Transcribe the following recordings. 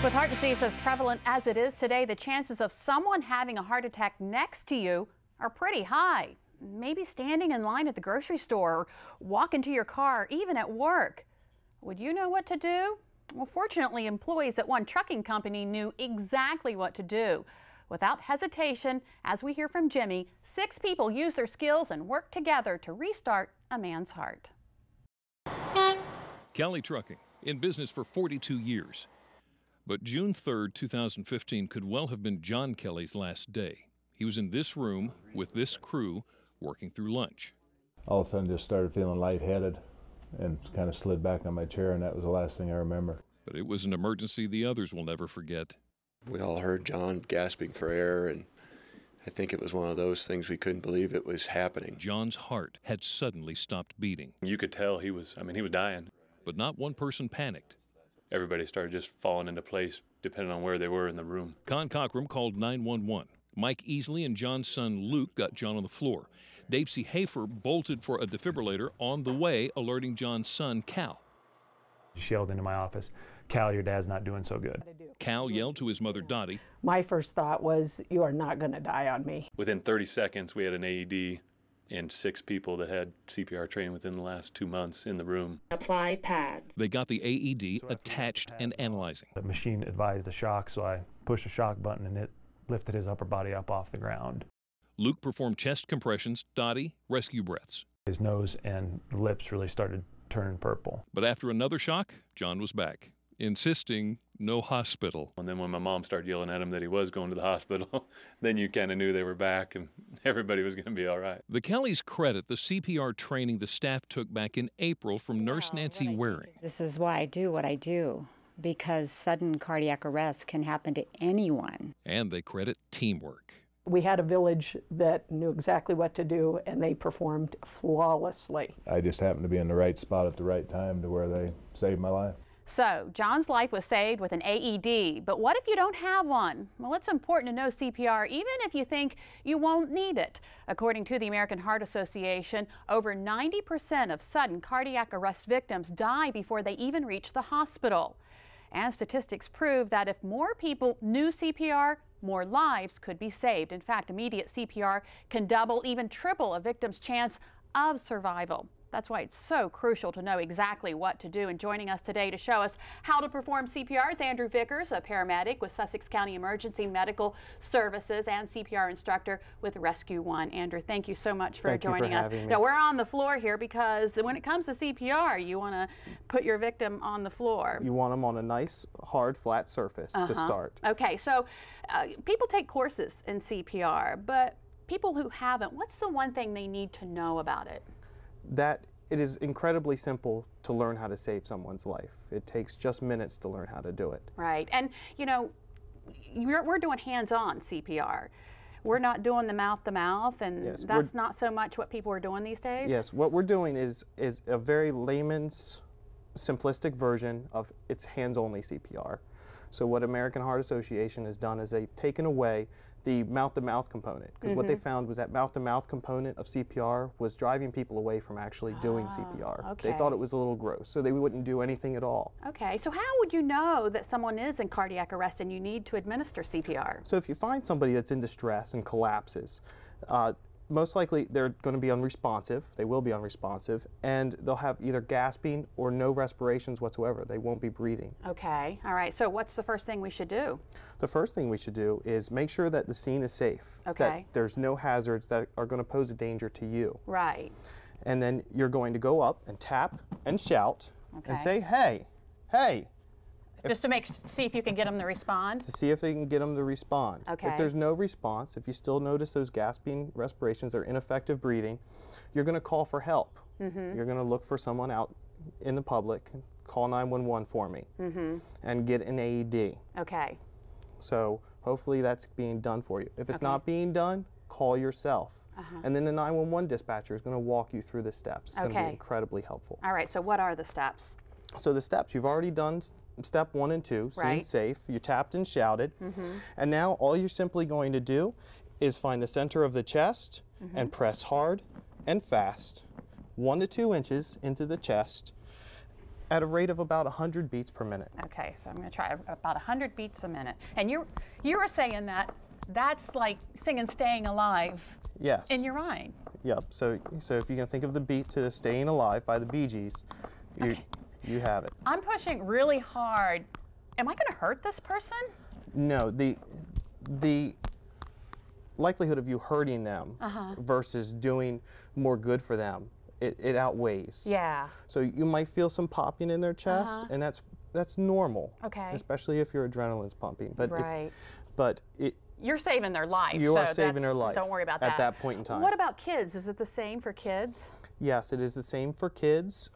With heart disease as prevalent as it is today, the chances of someone having a heart attack next to you are pretty high. Maybe standing in line at the grocery store or walking to your car, even at work. Would you know what to do? Well, fortunately, employees at one trucking company knew exactly what to do. Without hesitation, as we hear from Jimmy, 6 people used their skills and worked together to restart a man's heart. Kelly Trucking, in business for 42 years. But June 3rd, 2015 could well have been John Kelly's last day. He was in this room with this crew working through lunch. All of a sudden just started feeling lightheaded and kind of slid back on my chair, and that was the last thing I remember. But it was an emergency the others will never forget. We all heard John gasping for air, and I think it was one of those things we couldn't believe it was happening. John's heart had suddenly stopped beating. You could tell he was dying. But not one person panicked. Everybody started just falling into place depending on where they were in the room. Con Cockrum called 911. Mike Easley and John's son Luke got John on the floor. Dave C. Hafer bolted for a defibrillator on the way, alerting John's son Cal. She yelled into my office, "Cal, your dad's not doing so good." Cal yelled to his mother Dottie. My first thought was, you are not going to die on me. Within 30 seconds, we had an AED and 6 people that had CPR training within the last 2 months in the room. Apply pads. They got the AED attached and analyzing. The machine advised the shock, so I pushed a shock button and it lifted his upper body up off the ground. Luke performed chest compressions, Dottie rescue breaths. His nose and lips really started turning purple. But after another shock, John was back, insisting no hospital. And then when my mom started yelling at him that he was going to the hospital, then you kind of knew they were back and everybody was going to be all right. The Kellys credit the CPR training the staff took back in April from Nurse Nancy Waring. This is why I do what I do, because sudden cardiac arrest can happen to anyone. And they credit teamwork. We had a village that knew exactly what to do, and they performed flawlessly. I just happened to be in the right spot at the right time to where they saved my life. So, John's life was saved with an AED, but what if you don't have one? Well, it's important to know CPR even if you think you won't need it. According to the American Heart Association, over 90% of sudden cardiac arrest victims die before they even reach the hospital. And statistics prove that if more people knew CPR, more lives could be saved. In fact, immediate CPR can double, even triple a victim's chance of survival. That's why it's so crucial to know exactly what to do. And joining us today to show us how to perform CPR is Andrew Vickers, a paramedic with Sussex County Emergency Medical Services and CPR instructor with Rescue One. Andrew, thank you so much for joining us. Now, we're on the floor here because when it comes to CPR, you want to put your victim on the floor. You want them on a nice, hard, flat surface to start. Okay, so people take courses in CPR, but people who haven't, what's the one thing they need to know about it? That it is incredibly simple to learn how to save someone's life. It takes just minutes to learn how to do it. Right, and you know, we're doing hands-on CPR. We're not doing the mouth-to-mouth, and yes, that's not so much what people are doing these days? Yes, what we're doing is a very layman's, simplistic version of its hands-only CPR. So what American Heart Association has done is they've taken away the mouth-to-mouth component, because what they found was that mouth-to-mouth component of CPR was driving people away from actually doing CPR. Okay. They thought it was a little gross, so they wouldn't do anything at all. Okay, so how would you know that someone is in cardiac arrest and you need to administer CPR? So if you find somebody that's in distress and collapses, most likely they're going to be unresponsive. They will be unresponsive, and they'll have either gasping or no respirations whatsoever. They won't be breathing. Okay, all right. So what's the first thing we should do? The first thing we should do is make sure that the scene is safe. Okay. That there's no hazards that are going to pose a danger to you. Right. And then you're going to go up and tap and shout and say, "Hey, hey." Just to see if you can get them to respond? To see if they can get them to respond. Okay. If there's no response, if you still notice those gasping respirations or ineffective breathing, you're going to call for help. You're going to look for someone out in the public, call 911 for me, and get an AED. Okay. So hopefully that's being done for you. If it's not being done, call yourself. And then the 911 dispatcher is going to walk you through the steps. It's going to be incredibly helpful. All right, so what are the steps? So the steps, you've already done step 1 and 2, scene safe, you tapped and shouted, and now all you're simply going to do is find the center of the chest and press hard and fast, 1 to 2 inches into the chest, At a rate of about 100 beats per minute. Okay, so I'm going to try about 100 beats a minute. And you were saying that that's like singing Staying Alive Yes. in your mind. Yep. So if you can think of the beat to Staying Alive by the Bee Gees, you have it. I'm pushing really hard. Am I going to hurt this person? No, the likelihood of you hurting them versus doing more good for them, it outweighs. Yeah. So you might feel some popping in their chest, and that's normal. Okay. Especially if your adrenaline's pumping. But right. You're saving their life. You are saving their life. Don't worry about that. At that point in time. What about kids? Is it the same for kids? Yes, it is the same for kids.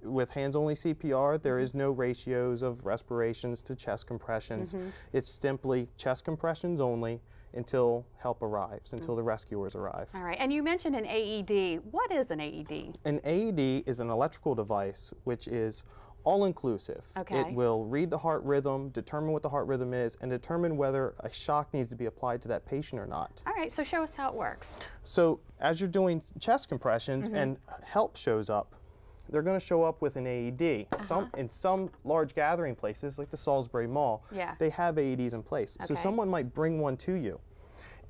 With hands-only CPR, there is no ratios of respirations to chest compressions. It's simply chest compressions only until help arrives, until the rescuers arrive. All right, and you mentioned an AED. What is an AED? An AED is an electrical device which is all-inclusive. Okay. It will read the heart rhythm, determine what the heart rhythm is, and determine whether a shock needs to be applied to that patient or not. All right, so show us how it works. So as you're doing chest compressions and help shows up, they're going to show up with an AED. In some large gathering places, like the Salisbury Mall, they have AEDs in place. So someone might bring one to you.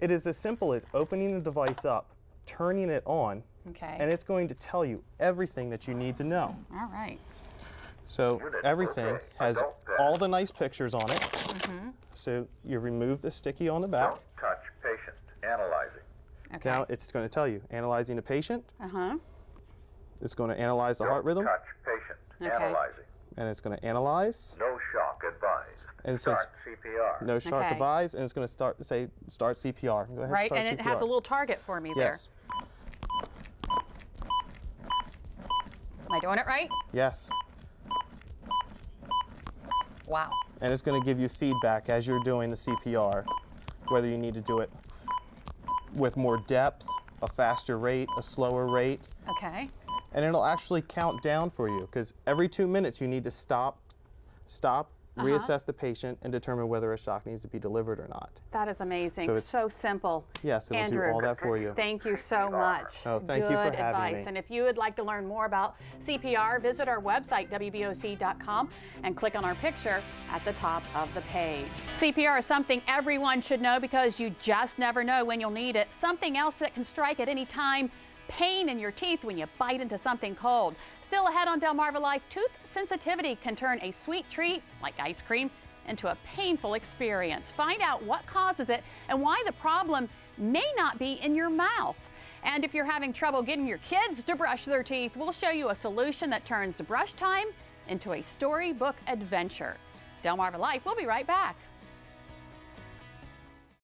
It is as simple as opening the device up, turning it on, and it's going to tell you everything that you need to know. All right. So everything has all the nice pictures on it. So you remove the sticky on the back. Don't touch patient. Analyzing. Okay. Now it's going to tell you, analyzing the patient. It's going to analyze the heart rhythm. Touch patient. Analyzing. And it's going to analyze. No shock advised. And it says, Start CPR. no shock advised, and it's going to start CPR. Go ahead, right, start and CPR. it has a little target for me yes. there. Am I doing it right? Yes. Wow. And it's going to give you feedback as you're doing the CPR, whether you need to do it with more depth, a faster rate, a slower rate. Okay. And it'll actually count down for you, because every 2 minutes you need to stop, reassess the patient, and determine whether a shock needs to be delivered or not. That is amazing. So So simple. Yes, it'll Andrew, do all that for you. Thank you so much. Oh, thank you for Good having advice. me. And if you would like to learn more about CPR, visit our website, wboc.com, and click on our picture at the top of the page. CPR is something everyone should know because you just never know when you'll need it. Something else that can strike at any time: pain in your teeth when you bite into something cold. Still ahead on Delmarva Life, tooth sensitivity can turn a sweet treat, like ice cream, into a painful experience. Find out what causes it and why the problem may not be in your mouth. And if you're having trouble getting your kids to brush their teeth, we'll show you a solution that turns brush time into a storybook adventure. Delmarva Life, we'll be right back.